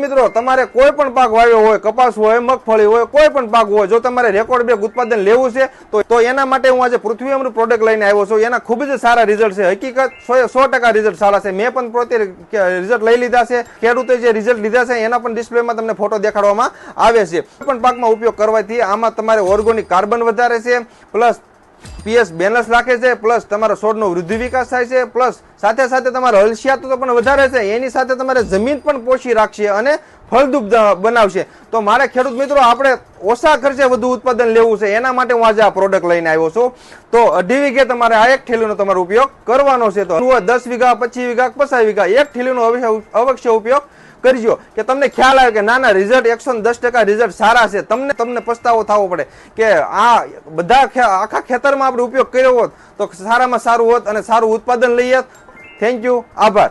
મિત્રો તમારે કોઈ પણ પાક વાવ્યો હોય, કપાસ હોય, મગફળી હોય, કોઈ પણ પાક હોય, જો તમારે રેકોર્ડ બ્રેક ઉત્પાદન લેવું છે તો એના માટે હું આજે પૃથ્વી અમૃત પ્રોડક્ટ લઈને આવ્યો છું. એના ખૂબ જ સારા રિઝલ્ટ છે. હકીકત 100% રિઝલ્ટ સારા છે. મેં પણ પોતે રિઝલ્ટ લઈ લીધા છે. ખેડૂતે જે રિઝલ્ટ લીધા છે એના પણ ડિસ્પ્લેમાં તમને ફોટો દેખાડવામાં આવે છે. કોઈ પણ પાકમાં ઉપયોગ કરવાથી આમાં તમારે ઓર્ગોનિક કાર્બન વધારે છે, પ્લસ પીએચ બેલેન્સ રાખે છે, પ્લસ તમારા છોડનો વૃદ્ધિ વિકાસ થાય છે, પ્લસ સાથે સાથે તમારો હલસિયાત તો પણ વધારે છે, એની સાથે તમારે જમીન પણ પોષી રાખશે અને ફળદ્રુપ બનાવશે. તો મારે ખેડૂત મિત્રો આપણે ઓછા ખર્ચે વધુ ઉત્પાદન લેવું છે, એના માટે હું આજે આ પ્રોડક્ટ લઈને આવ્યો છું. તો 2.5 વીઘે તમારે આ એક થેલીનો તમારો ઉપયોગ કરવાનો છે. તો 10 વીઘા, 25 વીઘા, 50 વીઘા એક થેલીનો અવશ્ય ઉપયોગ કરજો કે તમને ખ્યાલ આવે કે ના રિઝલ્ટ 110% રિઝલ્ટ સારા છે. તમને પસ્તાવો થવો પડે કે આ બધા આખા ખેતરમાં આપણે ઉપયોગ કર્યો હોત તો સારામાં સારું હોત અને સારું ઉત્પાદન લઈએ. થેન્ક યુ, આભાર.